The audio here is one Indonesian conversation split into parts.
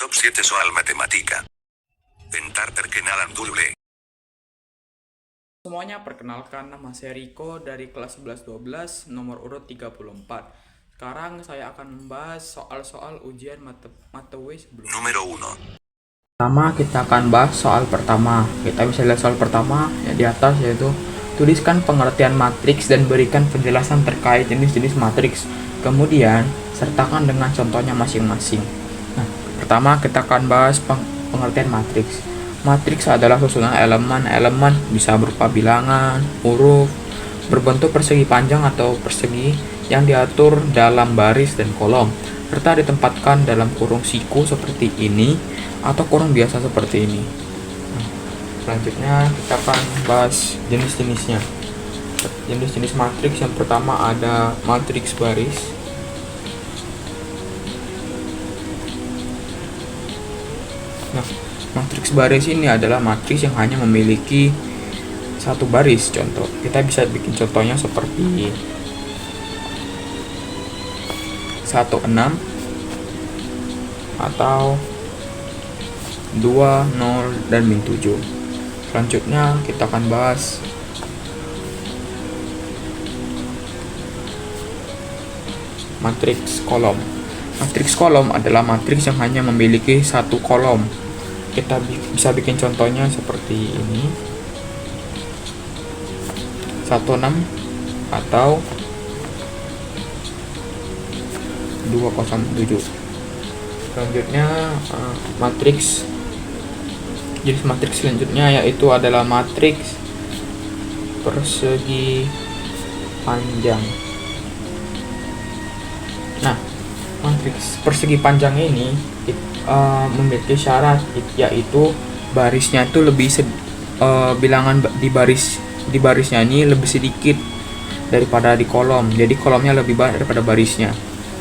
Top 7 soal matematika. Bentar perkenalan dulu Le. Semuanya, perkenalkan, nama saya Riko dari kelas 11-12 nomor urut 34. Sekarang saya akan membahas soal-soal ujian mata W sebelumnya. Numero 1. Pertama, kita akan bahas soal pertama. Kita bisa lihat soal pertama yang di atas, yaitu tuliskan pengertian matriks dan berikan penjelasan terkait jenis-jenis matriks. Kemudian sertakan dengan contohnya masing-masing. Nah, pertama kita akan bahas pengertian matriks. Matriks adalah susunan elemen-elemen, bisa berupa bilangan, huruf, berbentuk persegi panjang atau persegi yang diatur dalam baris dan kolom, serta ditempatkan dalam kurung siku seperti ini atau kurung biasa seperti ini. Nah, selanjutnya kita akan bahas jenis-jenisnya. Jenis-jenis matriks yang pertama ada matriks baris. Nah, matriks baris ini adalah matriks yang hanya memiliki satu baris. Contoh, kita bisa bikin contohnya seperti 1, 6 atau 2, 0, dan min 7. Selanjutnya kita akan bahas matriks kolom. Matriks kolom adalah matriks yang hanya memiliki satu kolom. Kita bisa bikin contohnya seperti ini, 1, 6 atau 2, 0, 7. Selanjutnya jenis matriks selanjutnya yaitu adalah matriks persegi panjang. Nah, matriks persegi panjang ini memiliki syarat, yaitu barisnya itu bilangan di barisnya ini lebih sedikit daripada di kolom. Jadi kolomnya lebih banyak daripada barisnya.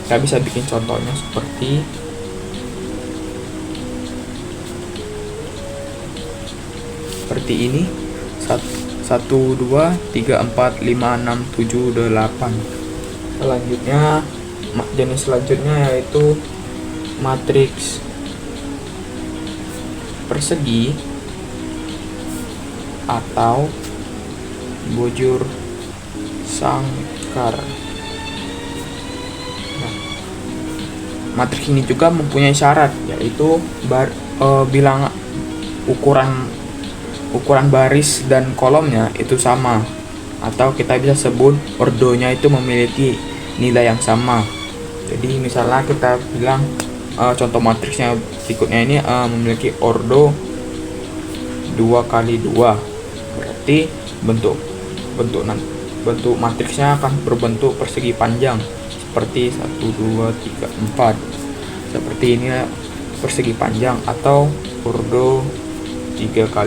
Kita bisa bikin contohnya seperti ini, 1, 2, 3, 4, 5, 6, 7, 8. Selanjutnya, jenis selanjutnya yaitu matriks persegi atau bujur sangkar. Nah, matriks ini juga mempunyai syarat, yaitu bilangan ukuran baris dan kolomnya itu sama, atau kita bisa sebut ordonya itu memiliki nilai yang sama. Jadi misalnya kita bilang contoh matriksnya berikutnya ini memiliki ordo 2 x 2, berarti bentuk matriksnya akan berbentuk persegi panjang seperti 1, 2, 3, 4. Seperti ini persegi panjang, atau ordo 3 x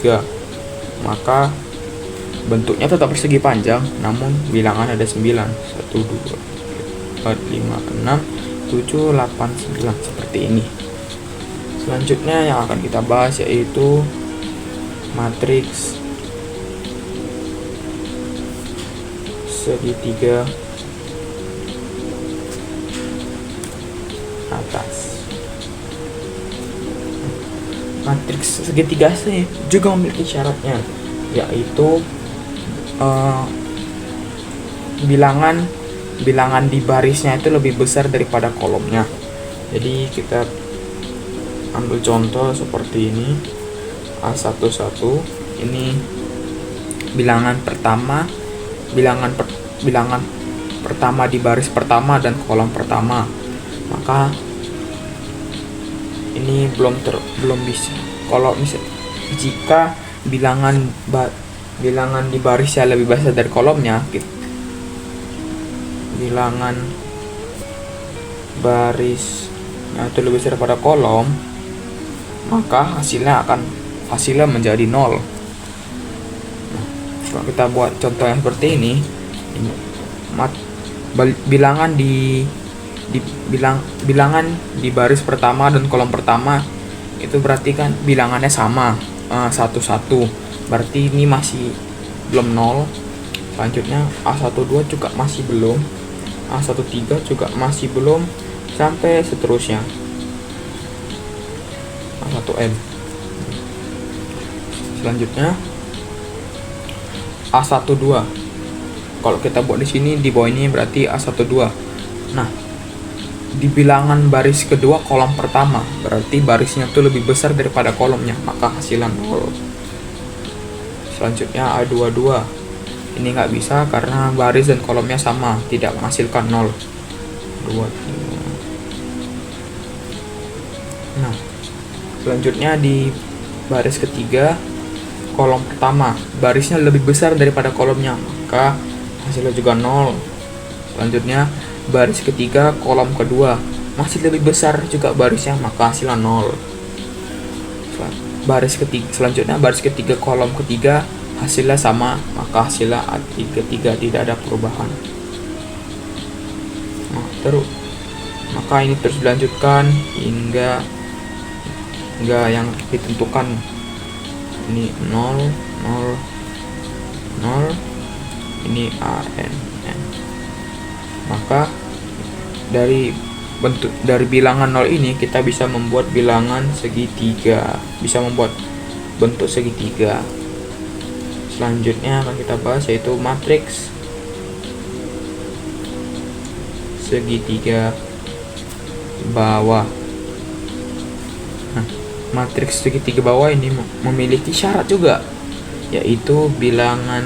3, maka bentuknya tetap persegi panjang namun bilangan ada 9, 1, 2, 3, 4, 5, 6, 7, 8, 9 seperti ini. Selanjutnya yang akan kita bahas yaitu matriks segitiga atas. Matriks segitiga juga memiliki syaratnya, yaitu bilangan di barisnya itu lebih besar daripada kolomnya. Jadi kita ambil contoh seperti ini, A11 ini bilangan pertama di baris pertama dan kolom pertama, maka ini belum bisa. Kalau jika bilangan di barisnya lebih besar dari kolomnya, bilangan barisnya itu lebih besar daripada kolom, maka hasilnya menjadi 0. Nah, kalau kita buat contoh yang seperti ini bilangan di baris pertama dan kolom pertama itu berarti kan bilangannya sama, 1, 1, berarti ini masih belum 0. Selanjutnya A12 juga masih belum, A13 juga masih belum, sampai seterusnya. A1N. Selanjutnya A12. Kalau kita buat di sini di bawah ini berarti A12. Nah, di bilangan baris kedua kolom pertama berarti barisnya tuh lebih besar daripada kolomnya, maka hasilnya 0. Selanjutnya A22. Ini nggak bisa karena baris dan kolomnya sama, tidak menghasilkan 0. 2. Nah, selanjutnya di baris ketiga kolom pertama barisnya lebih besar daripada kolomnya, maka hasilnya juga 0. Selanjutnya baris ketiga kolom kedua masih lebih besar juga barisnya, maka hasilnya 0. Selanjutnya baris ketiga kolom ketiga hasilnya sama, maka hasilnya A33, tidak ada perubahan. Nah, maka ini terus dilanjutkan hingga yang ditentukan. Ini 0 0 0, ini AN. Maka dari bilangan 0 ini kita bisa membuat bilangan segitiga, bisa membuat bentuk segitiga. Selanjutnya akan kita bahas yaitu matriks segitiga bawah. Nah, matriks segitiga bawah ini memiliki syarat juga, yaitu bilangan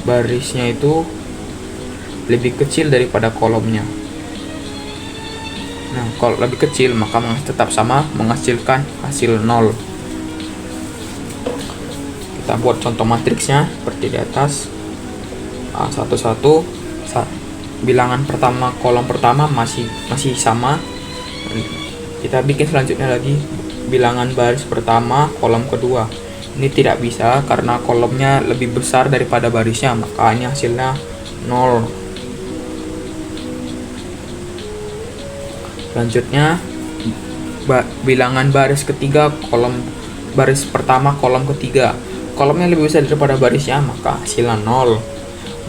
barisnya itu lebih kecil daripada kolomnya. Nah, kalau lebih kecil maka tetap sama, menghasilkan hasil 0. Kita buat contoh matriksnya seperti di atas. A11, bilangan pertama kolom pertama masih sama. Kita bikin selanjutnya lagi bilangan baris pertama kolom kedua. Ini tidak bisa karena kolomnya lebih besar daripada barisnya, maka ini hasilnya 0. Selanjutnya bilangan baris ketiga baris pertama kolom ketiga, kolomnya lebih besar daripada barisnya, maka hasilnya 0.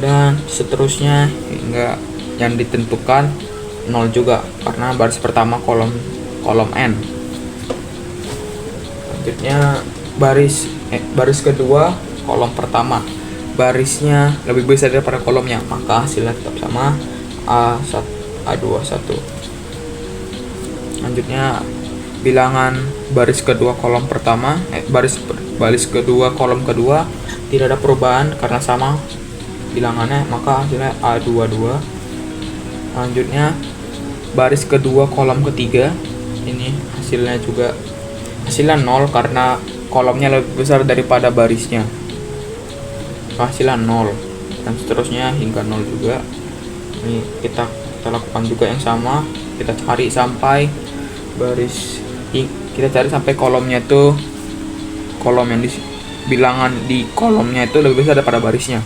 Dan seterusnya hingga yang ditentukan 0 juga karena baris pertama kolom N. Selanjutnya baris kedua kolom pertama, barisnya lebih besar daripada kolomnya, maka hasilnya tetap sama, A21. Selanjutnya bilangan baris kedua kolom pertama, baris kedua kolom kedua tidak ada perubahan karena sama bilangannya, maka hasilnya A22. Selanjutnya baris kedua kolom ketiga, ini hasilnya 0 karena kolomnya lebih besar daripada barisnya, hasilnya 0. Dan seterusnya hingga 0 juga. Ini kita lakukan juga yang sama, kita cari sampai kolomnya tuh, kolom yang bilangan di kolomnya itu lebih besar daripada barisnya.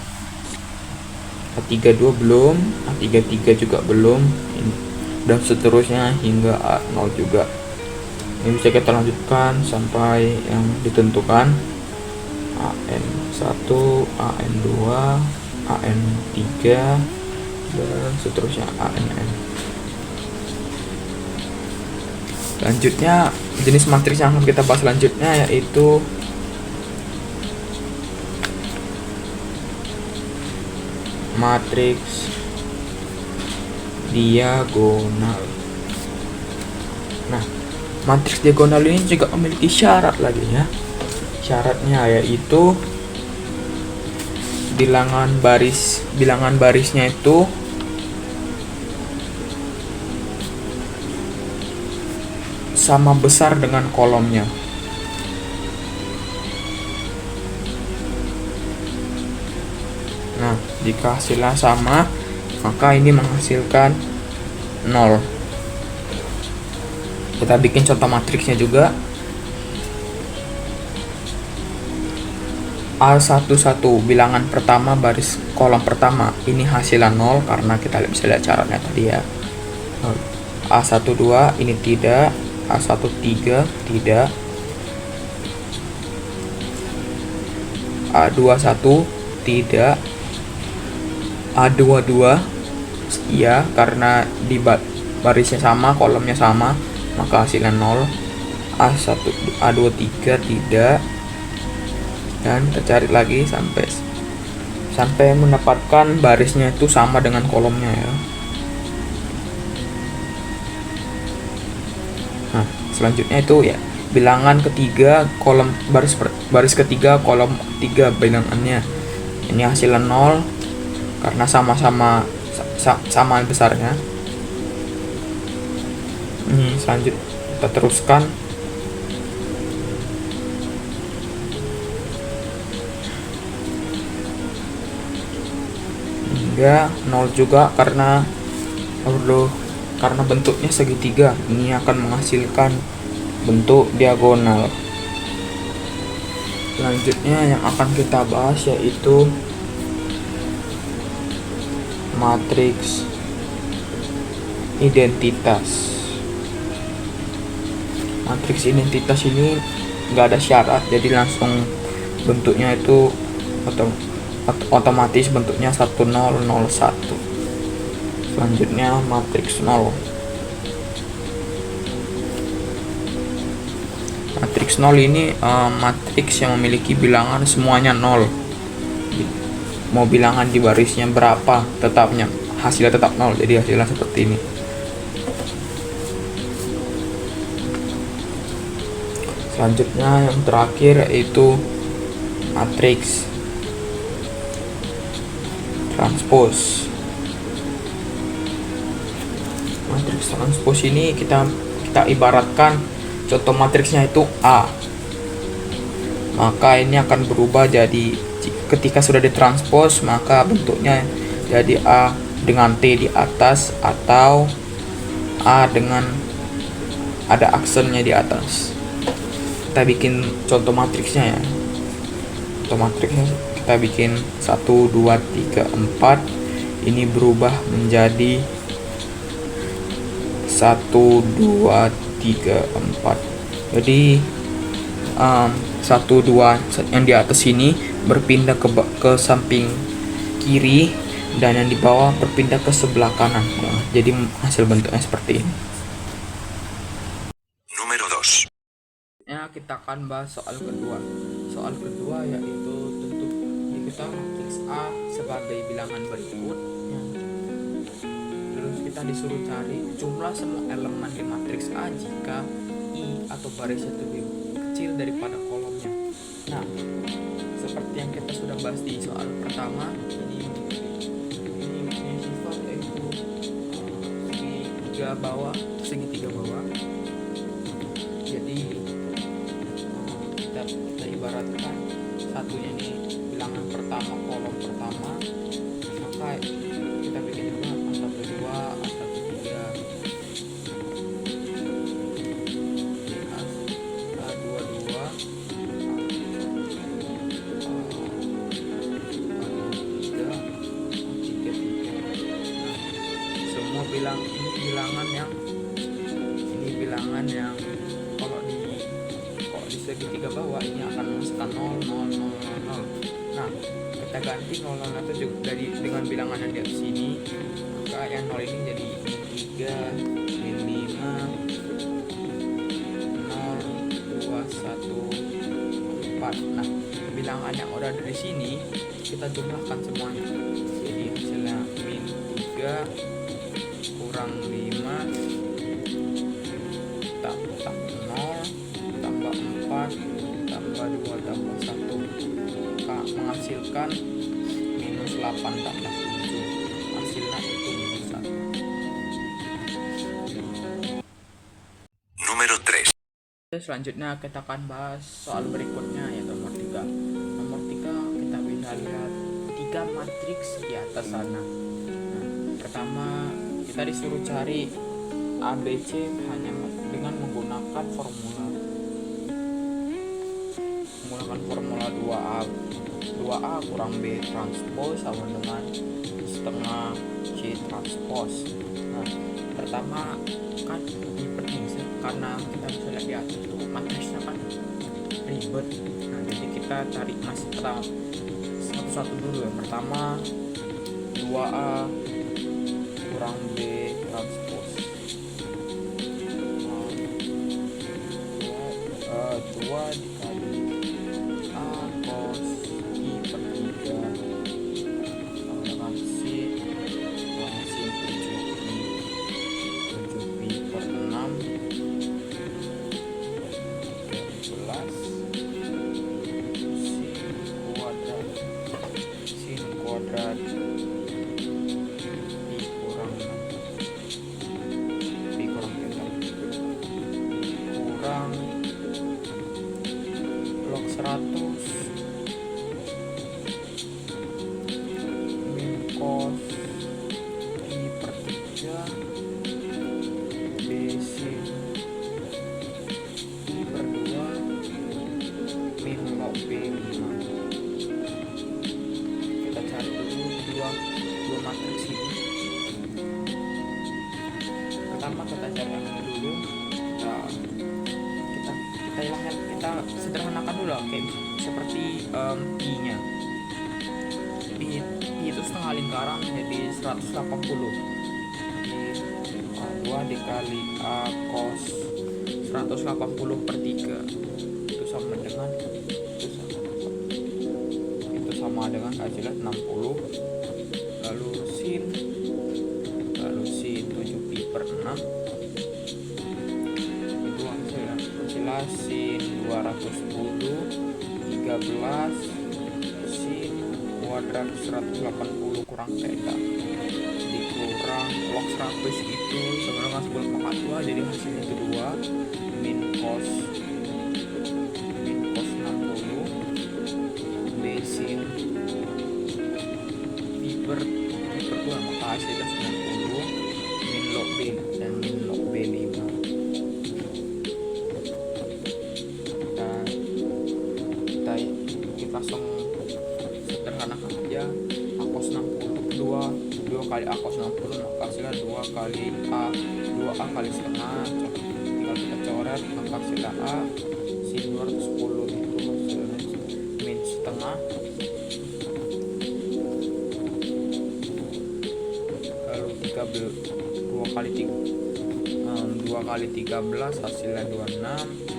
A32 belum, A33 juga belum, dan seterusnya hingga A0 juga. Ini bisa kita lanjutkan sampai yang ditentukan, AN1, AN2, AN3, dan seterusnya ANN. Selanjutnya jenis matriks yang akan kita bahas selanjutnya yaitu matriks diagonal. Nah, matriks diagonal ini juga memiliki syarat lagi ya. Syaratnya yaitu bilangan barisnya itu sama besar dengan kolomnya. Nah, jika hasilnya sama, maka ini menghasilkan 0. Kita bikin contoh matriksnya juga. A11 bilangan pertama baris kolom pertama, ini hasilnya 0 karena kita bisa lihat caranya tadi ya. A12 ini tidak, A13 tidak, A21 tidak, A22 iya karena di barisnya sama, kolomnya sama, maka hasilnya 0. A1 A23 tidak, dan kita cari lagi sampai mendapatkan barisnya itu sama dengan kolomnya ya. Nah, selanjutnya itu ya bilangan ketiga kolom baris ketiga kolom 3 bilangannya. Ini hasilnya 0 karena sama besarnya. Ini selanjutnya kita teruskan. Hingga 0 juga karena bentuknya segitiga. Ini akan menghasilkan bentuk diagonal. Selanjutnya yang akan kita bahas yaitu matriks identitas. Matriks identitas ini nggak ada syarat, jadi langsung bentuknya itu otomatis bentuknya 1001. Selanjutnya matriks 0. Matriks 0 ini matriks yang memiliki bilangan semuanya 0. Mau bilangan di barisnya berapa, tetapnya hasilnya tetap 0. Jadi hasilnya seperti ini. Selanjutnya yang terakhir yaitu matriks transpose. Matriks transpose ini kita ibaratkan contoh matriksnya itu A. Maka ini akan berubah jadi ketika sudah ditranspose maka bentuknya jadi A dengan T di atas atau A dengan ada aksennya di atas. Kita bikin contoh matriksnya ya. Contoh matriksnya kita bikin 1 2 3 4. Ini berubah menjadi 1 2 3 4. Jadi 1 2 yang di atas ini berpindah ke samping kiri dan yang di bawah berpindah ke sebelah kanan. Nah, jadi hasil bentuknya seperti ini. Número 2. Ya, kita akan bahas soal kedua. Soal kedua yaitu tentu kita matriks A sebagai bilangan berikut ya. Terus kita disuruh cari jumlah semua elemen di matriks A jika I atau barisnya lebih kecil daripada kolomnya. Nah, seperti yang kita sudah bahas di soal pertama, ini punya sifat yaitu segitiga bawah. Jadi kita ibaratkan satunya ini bilangan pertama kolom pertama, maka kita bikin juga A12 A13 A22 semua bilangan yang kalau di segitiga bawah ini akan menghasilkan 0 0 0 0. Nah, kita ganti 0 0 itu juga dengan bilangan yang di atas sini, maka yang 0 ini jadi 3 min 5 0 2 1 4. Nah, bilangan yang udah dari sini kita jumlahkan semuanya. Jadi hasilnya min 3 kurang 5 tambah 0 tambah 4 tambah 2 tambah 1 menghasilkan minus 8 tambah 7. Hasilnya itu minus 1. Número 3. Selanjutnya kita akan bahas soal berikutnya yaitu nomor 3. Nomor 3 kita bisa lihat 3 matriks di atas sana. Nah, pertama kita disuruh cari ABC hanya dengan menggunakan formula 2A kurang B transpose sama dengan setengah C transpose. Nah, pertama kan ini penting sih, karena kita bisa lihat di atas itu matriksnya kan ribet. Nah, jadi kita cari pertama satu-satu dulu ya. Pertama 2A kurang B transpose. kita sederhanakan dulu lah, kayak seperti pi-nya. Pi itu setengah lingkaran jadi 180. Jadi 2 dikali A cos 180 per 3 itu sama dengan hasilnya 60. Lalu sin 7 pi per 6 itu hasilnya sin 210 13 sin kuadrat 180 kurang theta dikurang log 100 itu sama dengan 10,2, jadi hasilnya itu 2 min cos 60 b sin pi per 2, maka hasilnya 90 min log b dan min log b5. Kita langsung sederhanakan aja. A cos 60 2 kali A cos 60, maka hasilnya 2 kali A 2A kali setengah, tinggal kita coret, maka hasilnya A sin 210 itu hasilnya min setengah. Lalu 2 kali 13 hasilnya 26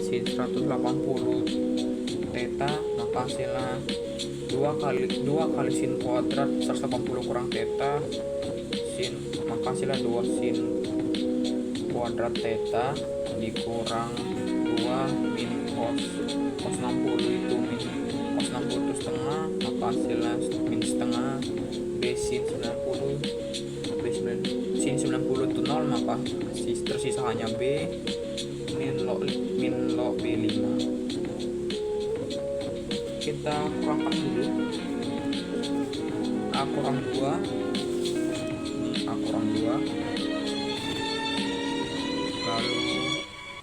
sin 180 theta, maka hasilnya 2 kali sin kuadrat 180 kurang theta sin, maka hasilnya 2 sin kuadrat theta dikurang 2 min cos 60 itu min cos 60 itu setengah, maka hasilnya min setengah b sin 90 sin 90 itu 0, maka tersisa hanya b min log b5. Kita kurangkan dulu. A kurang 2 ini A kurang 2, lalu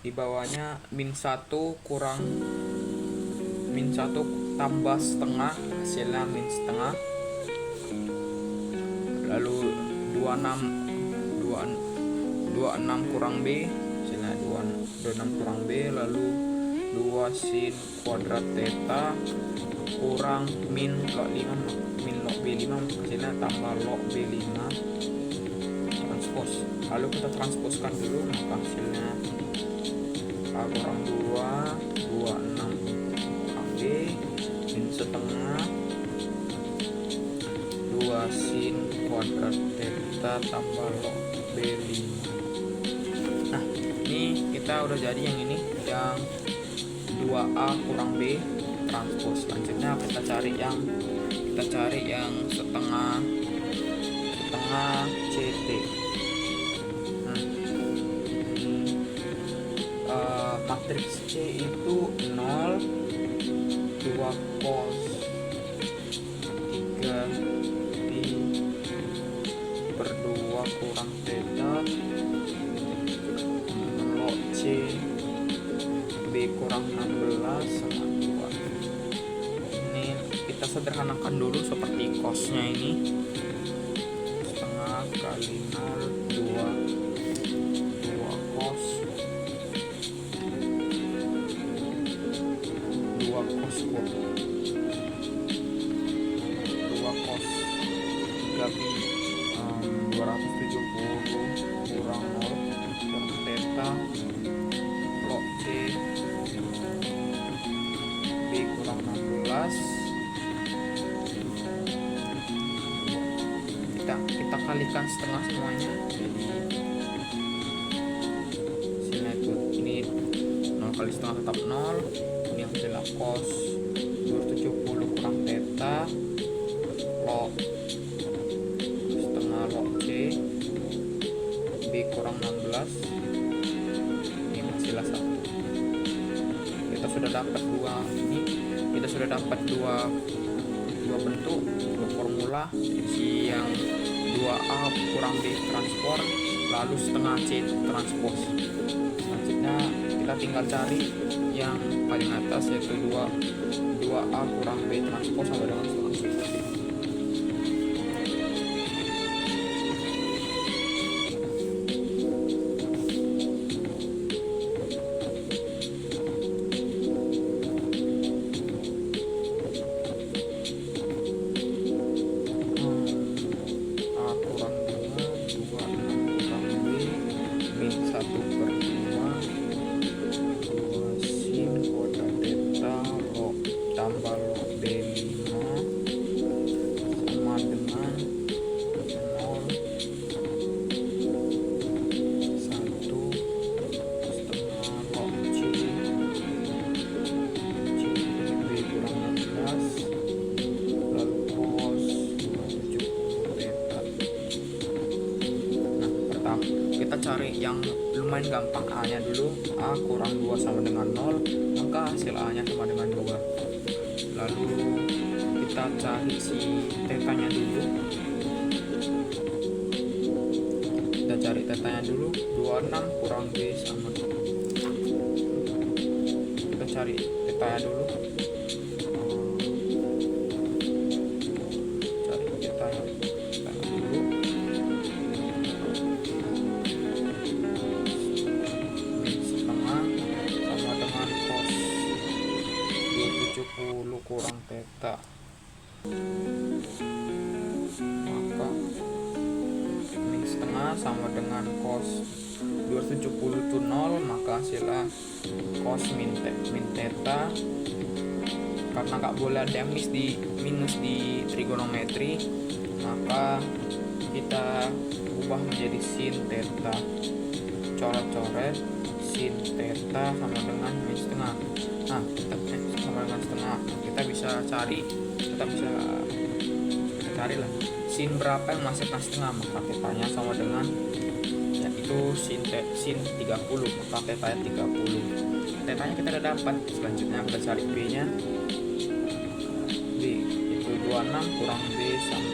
di bawahnya min 1 kurang min 1 tambah setengah, hasilnya min setengah. Lalu 26 kurang b, hasilnya 26 kurang b. Lalu 2 sin kuadrat theta kurang min log 5 min log b5, hasilnya tambah log b5 transpos. Lalu kita transposkan dulu, maka hasilnya A kurang 2 26 kurang b min setengah 2 sin kuadrat theta tambah log b5. Nah, ini kita udah jadi yang ini, yang 2A kurang B transpos. Selanjutnya kita cari yang setengah CT. Nah, matriks C itu 0 2 cos 3 pi per 2 kurang theta log C B kurang 16 sama 2. Ini kita sederhanakan dulu seperti cosnya ini, setengah kali 0 2 cos 2 cos 3 pi 270 kurang 0 kurang theta log C B kurang 16. Kita kalikan setengah semuanya, jadi hasilnya itu ini 0 kali setengah tetap 0. Ini hasilnya cos 270 kurang theta log setengah log C B kurang 16. Ini hasilnya 1. Kita sudah dapat dua bentuk, dua formula, si yang 2A kurang B transport, lalu setengah C transpos. Selanjutnya kita tinggal cari yang paling atas, yaitu 2A kurang B transpos sama dengan setengah C. kita cari yang lumayan gampang. A nya dulu, A kurang 2 sama dengan 0, maka hasil A nya sama dengan 2. Lalu kita cari si theta nya dulu. Kita cari theta nya dulu, 26 kurang B sama, kita cari theta nya dulu. Cari theta nya dulu. Setengah sama dengan cos 270 kurang theta, maka min setengah sama dengan cos 270 itu 0, maka hasilnya cos min theta. Karena nggak boleh ada yang minus di trigonometri, maka kita ubah menjadi sin theta. Coret-coret sin theta sama dengan min setengah. Nah, sama dengan setengah. Kita bisa cari lah sin berapa yang menghasilkan setengah, maka tetanya sama dengan, yaitu sin 30, maka tetanya 30. Tetanya kita udah dapat. Selanjutnya kita cari B nya. B itu 26 kurang B sama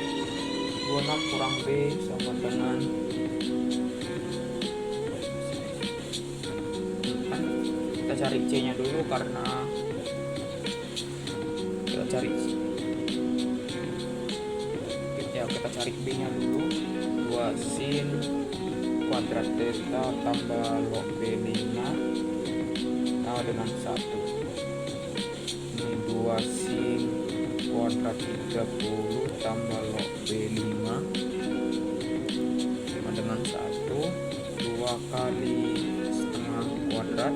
26 kurang B sama dengan, kita cari C nya dulu, karena kita cari B nya dulu. 2 sin kuadrat theta tambah log B5 sama dengan 1. Ini 2 sin kuadrat 30 tambah log B5 sama dengan 1. 2 kali setengah kuadrat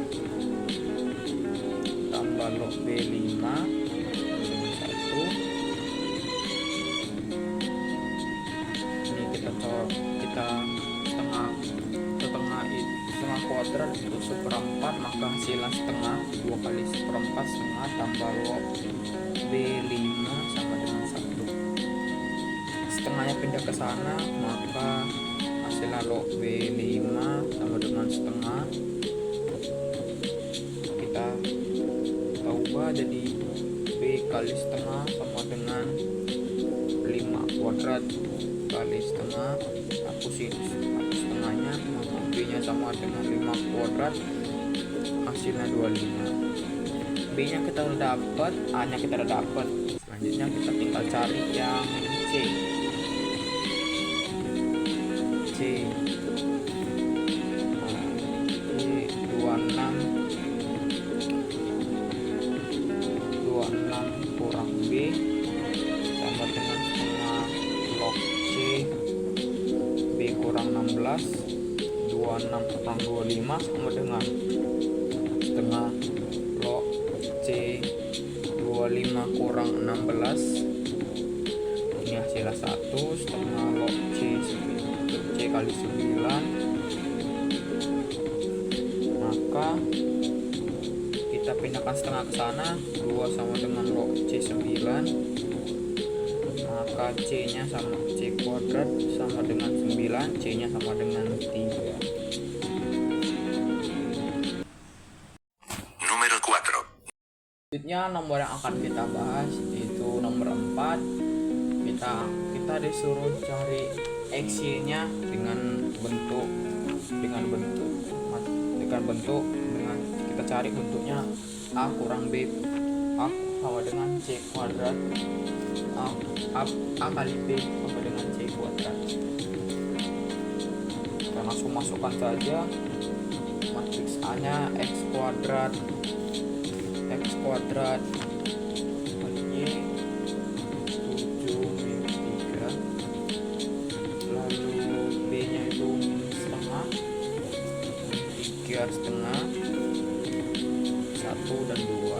tambah log B5 dengan 1. Ini kita setengah kuadrat itu seperempat, maka hasilnya setengah. 2 kali seperempat setengah tambah log B5 sama dengan 1. Setengahnya pindah ke sana, maka hasilnya log B5 sama dengan setengah. Kita ubah jadi B kali setengah sama dengan 5 kuadrat kali setengah. Hapus setengahnya, maka B nya sama dengan 5 kuadrat, hasilnya 25. B nya kita udah dapat, A nya kita udah dapat. Selanjutnya kita tinggal cari yang C. C 26 kurang B sama dengan setengah log C. B kurang 16, 26 kurang 25 sama dengan setengah log C. 25 kurang 16, ini hasilnya 1, setengah log C kali 9, maka kita pindahkan setengah ke sana. 2 sama dengan log C 9, maka C nya sama C kuadrat sama dengan 9, C nya sama dengan 3. Número 4. Selanjutnya nomor yang akan kita bahas itu nomor 4. Kita disuruh cari x-y nya dengan bentuk kita cari bentuknya A kurang B, A sama dengan C kuadrat, A kali B sama dengan C kuadrat. Kita langsung masukkan saja matriks A nya x kuadrat kali Y 7 min 3, lalu B nya itu min setengah, 3 setengah, 1 dan 2,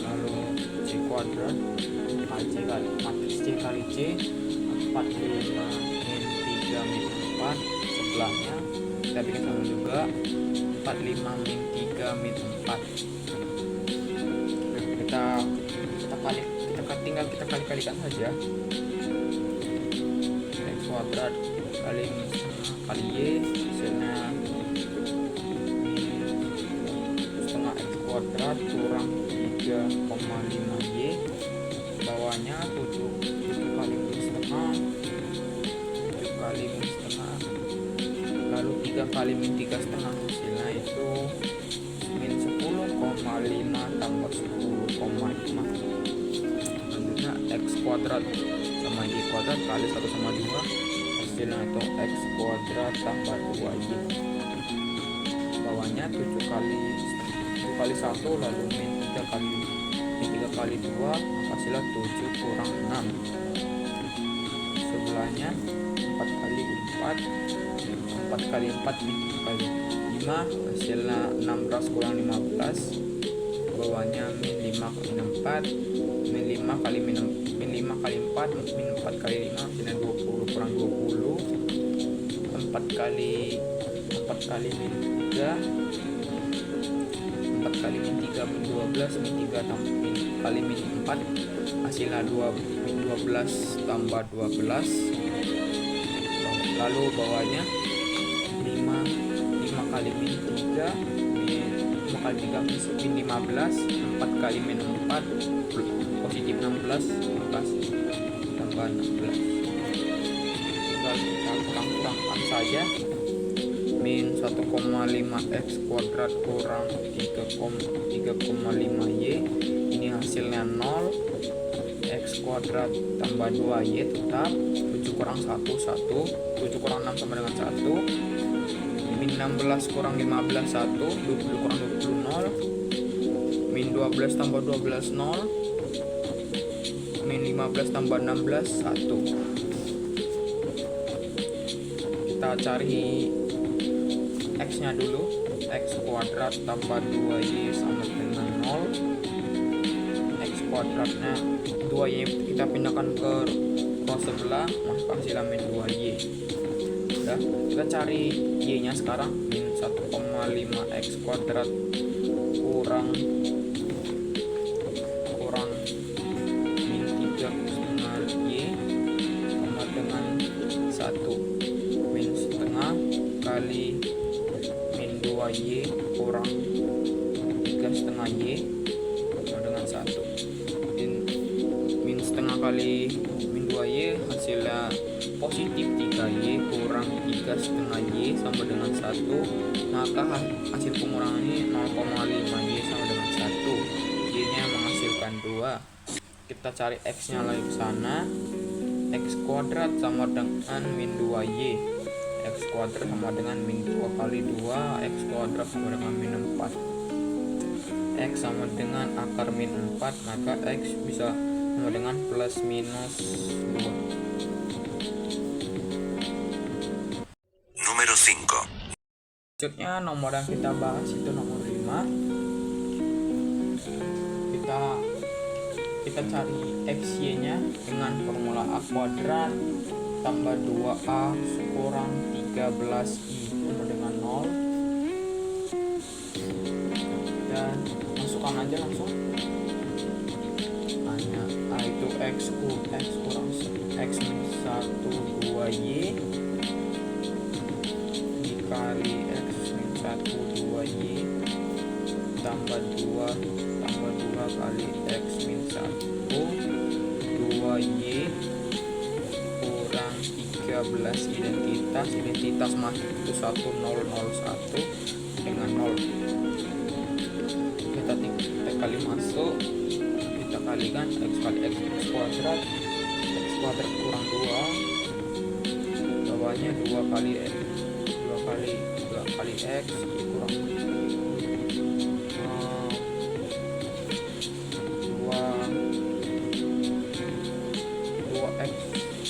lalu C kuadrat matriks C kali C 45 min 3 min 4, sebelahnya kita bikin sama juga 45 min 3 min 4. Kita kali-kalikan saja. X kuadrat kali min setengah kali y hasilnya setengah x kuadrat kurang 3,5 y, bawahnya 7 kali min setengah, 7 kali min setengah, lalu 3 kali min 3 setengah, hasilnya itu min 10,5 tambah 10,5. Selanjutnya x kuadrat sama y kuadrat kali 1 sama 2, hasilnya itu x kuadrat tambah 2y, bawahnya 7 kali 1 lalu min 3 kali 2, hasilnya 7 kurang 6. Sebelahnya 4 kali 4 min 3 kali 5, hasilnya 16 kurang 15, bawahnya min 5 kali 4, min 5 kali 4 min 4 kali 5, hasilnya 20 kurang 20, 4 kali min 3, 4 kali min 3 min 12, min 3 kali min 4, hasilnya min 12 tambah 12, lalu bawahnya 5 kali min 3 min 15, 4 kali min 4 positif 16 tambah 16, tinggal kita kurang-kurangkan saja. Min 1,5 x kuadrat kurang 3,5y, ini hasilnya 0, x kuadrat tambah 2y tetap 7 kurang 1 7 kurang 6 sama dengan 1, min 16 kurang 15 1, 20 kurang 20 0, min 12 tambah 12 0, min 15 tambah 16 1. Kita cari x nya dulu, x kuadrat tambah 2y sama dengan 0, x kuadratnya 2y kita pindahkan ke row sebelah, maka hasilnya min 2y. Udah, kita cari y nya sekarang, min 1,5 x kuadrat kurang min 3,5 y sama dengan 1, min setengah kali min 2y kurang 3,5 y sama dengan 1, min setengah kali min 2y hasilnya positif 3y kurang 3,5y sama dengan 1, maka hasil pengurangan ini 0,5y sama dengan 1, y nya menghasilkan 2. Kita cari x nya lagi ke sana, x kuadrat sama dengan min 2y, x kuadrat sama dengan min 2 kali 2, x kuadrat sama dengan min 4, x sama dengan akar min 4, maka x bisa sama dengan plus minus 2. Número 5. Selanjutnya nomor yang kita bahas itu nomor 5. Kita cari xy nya dengan formula a kuadrat tambah 2a kurang 13i sama dengan 0, dan masukkan aja langsung, hanya a itu x kurang x min 1 2y dikali x min 1 2y tambah 2 kali x min 1 2y kurang 13 identitas masuk itu 1001 dengan 0. Kita kali masuk, kita kalikan x kali x kuadrat kurang 2, bawahnya 2 kali x kurang 2x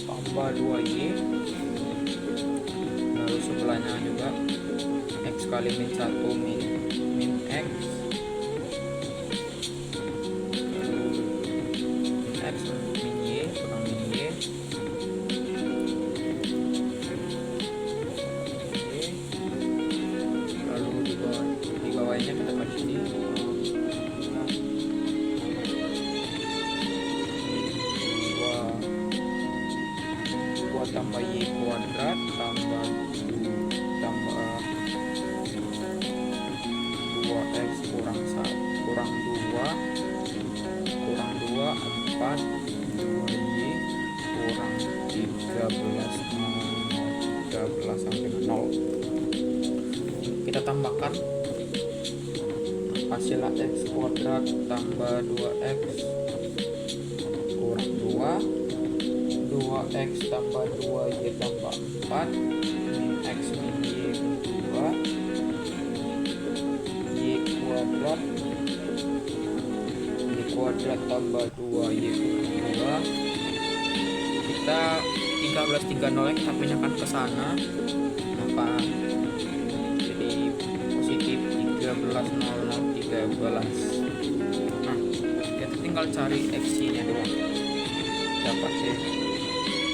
tambah 2y, lalu sebelahnya juga x kali min 1 min x, lalu min x min y kurang min y, lalu di bawahnya kita kasih di 2 tambah Y kuadrat tambah 2x kurang 1 kurang 2 4 2y kurang 13 sama dengan 0. Kita tambahkan hasilnya x kuadrat tambah 2x kurang 2x tambah 2y tambah 4 min x min y 2 y kuadrat tambah 2y kurang 2. Kita 13 kita pindahkan ke sana, maka jadi positif 13 Nah, kita tinggal cari x-nya doang.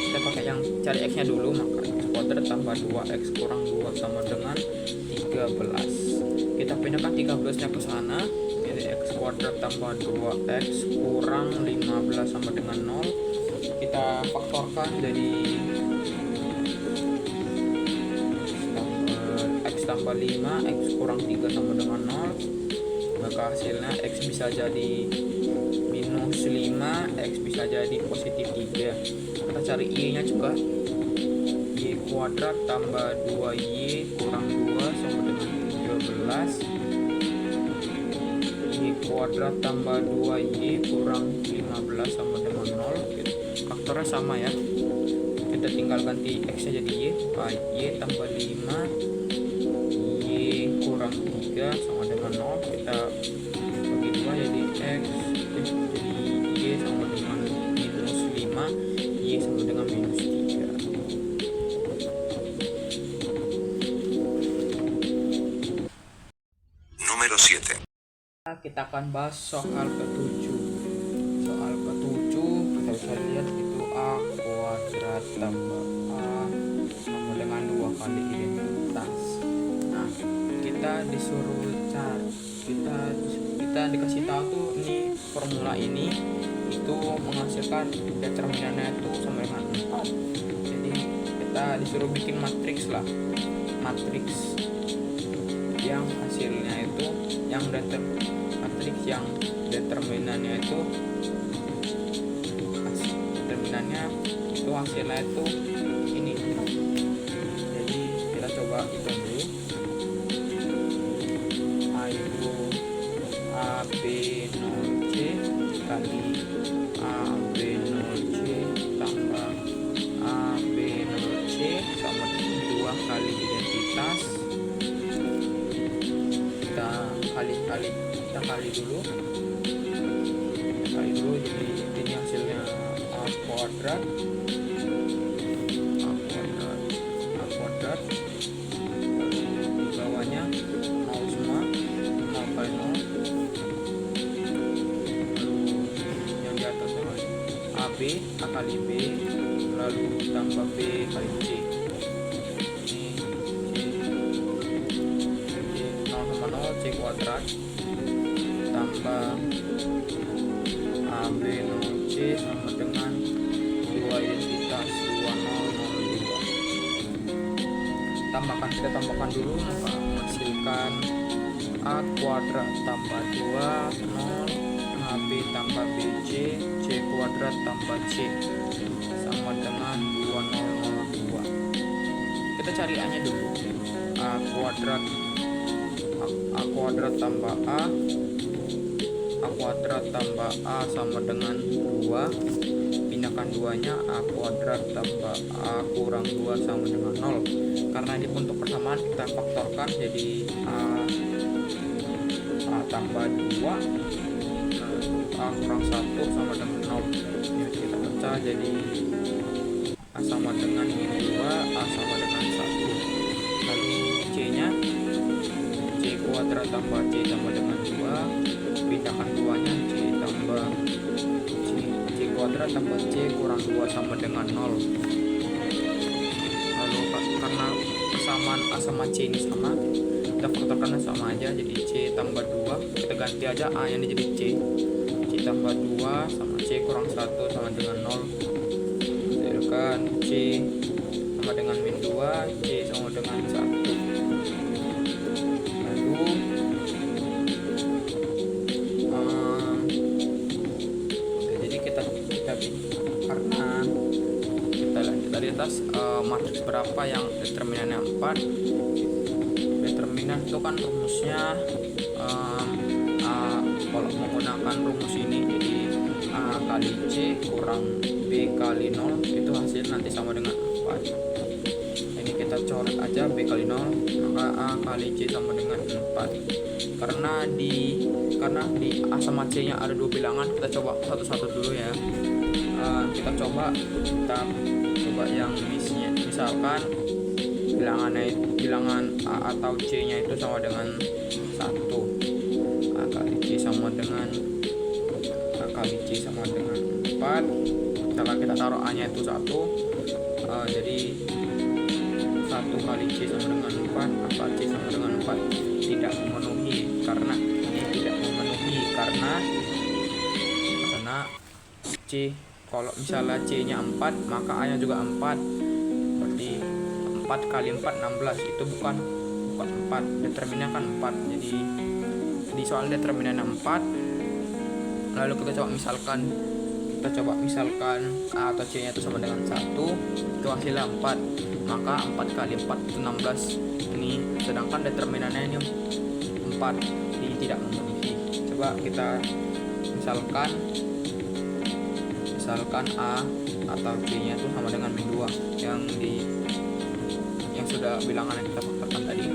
Kita pakai yang cari x-nya dulu, maka x kuadrat tambah 2x kurang 2 sama dengan 13. Kita pindahkan 13-nya ke sana, jadi x kuadrat tambah 2x kurang 15 sama dengan 0. Kita faktorkan jadi x tambah 5, x kurang 3 sama dengan 0. Maka hasilnya x bisa jadi minus 5, x bisa jadi positif 3. Kita cari y nya juga, y kuadrat tambah 2y kurang 2 sama dengan 13. Y kuadrat tambah 2y kurang 15 sama dengan 0. Faktornya sama ya, kita tinggal ganti x nya jadi y tambah 5 y kurang 3 sama dengan 0. Kita bagi 2 jadi x, jadi y sama dengan minus 5, y sama dengan minus 3. Número 7. Kita akan bahas soal ke-7. Soal ke-7 kita bisa lihat itu a kuadrat tambah a sama dengan 2 kali identitas. Nah, kita disuruh cari, kita dikasih tahu tuh ini formula ini itu menghasilkan determinannya itu sama dengan 4. Jadi kita disuruh bikin matriks lah, matriks yang hasilnya itu matriks yang determinannya itu hasilnya itu ini. Jadi kita coba hitung dulu. A itu AB0C kali AB0C tambah AB0C sama 2 kali identitas. Kita kali dulu, jadi ini hasilnya a kuadrat di bawahnya 0 semua, 0 kali 0, lalu yang di atasnya AB a kali B lalu tambah B kali C. Ini 0 sama 0 C kuadrat tambah AB 0C sama dengan 2 identitas 2002. Kita tambahkan dulu, maka menghasilkan a kuadrat tambah 2 0 AB tambah BC C kuadrat tambah C sama dengan 2002. Kita cari a nya dulu. A kuadrat tambah a kuadrat tambah a sama dengan 2. Pindahkan 2 nya, a kuadrat tambah a kurang 2 sama dengan 0. Karena ini untuk persamaan kita faktorkan jadi a tambah 2 a kurang 1 sama dengan 0. Ini kita pecah jadi a sama dengan min 2, a sama dengan 1. Lalu c nya, c kuadrat tambah c sama dengan 2. Pindahkan 2 nya, c kuadrat tambah c kurang 2 sama dengan 0. Lalu karena persamaan a sama c ini sama, kita faktorkan sama aja jadi c tambah 2. Kita ganti aja a yang jadi c tambah 2 sama c kurang 1 sama dengan 0. misalkan C sama dengan min 2, C sama dengan 1. Lalu jadi kita karena kita lanjut dari atas, matriks berapa yang determinannya 4. Determinan itu kan rumusnya kalau menggunakan rumus ini, jadi A kali C kurang B kali 0 itu hasil nanti sama dengan 4. Ini kita coret aja B kali 0, maka A kali C sama dengan 4. Karena di A sama C nya ada 2 bilangan, kita coba satu-satu dulu ya. Kita coba yang misalkan bilangan A atau C nya itu sama dengan 1. A kali C sama dengan 4. Misalkan kita taruh A nya itu 1, jadi 1 kali C sama dengan 4, A C sama dengan 4 tidak memenuhi, karena C, kalau misalnya C nya 4 maka A nya juga 4, berarti 4 kali 4 16, itu bukan 4, determinannya kan 4. Jadi di soal determinannya 4, lalu kita coba misalkan A atau C nya itu sama dengan 1, itu hasilnya 4, maka 4 kali 4 itu 16 ini, sedangkan determinannya ini 4, ini tidak memenuhi. Coba kita misalkan A atau C nya itu sama dengan min 2 yang sudah bilangan yang kita paksakan tadi.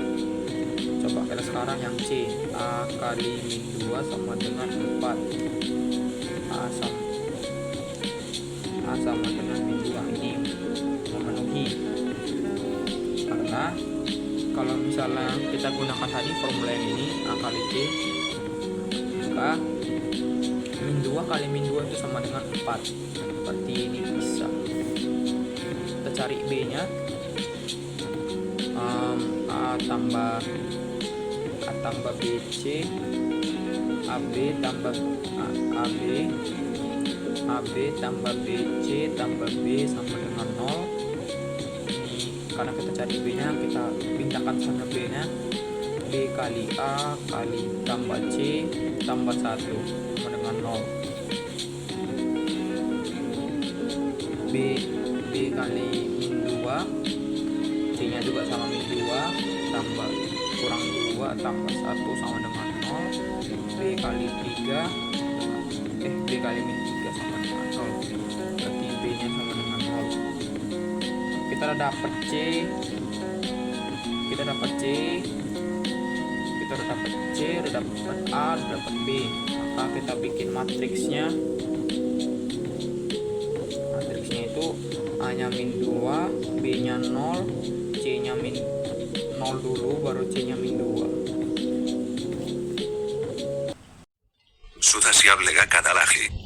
Coba kita sekarang yang C, A kali min 2 sama dengan 4, A sama dengan min 2, ini memenuhi, karena kalau misalnya kita gunakan tadi formula yang ini, A kali C, maka min 2 kali min 2 itu sama dengan 4, berarti ini bisa. Kita cari B nya, A tambah BC, AB tambah AB tambah BC tambah B sama dengan 0. Ini karena kita cari B nya, kita bintangkan sana B nya, B kali A kali tambah C tambah 1 sama dengan 0. B kali min 2, C nya juga sama min 2 tambah kurang 2 tambah 1 sama dengan 0. B kali 3, B kali min 3 sama dengan 0, berarti B nya sama dengan 0. Kita dapat C, kita dapat A, dapat B, maka kita bikin matriksnya itu A nya min 2, B nya 0, C nya min 0 dulu, baru C nya min 2. Sudaciable Gadalaji.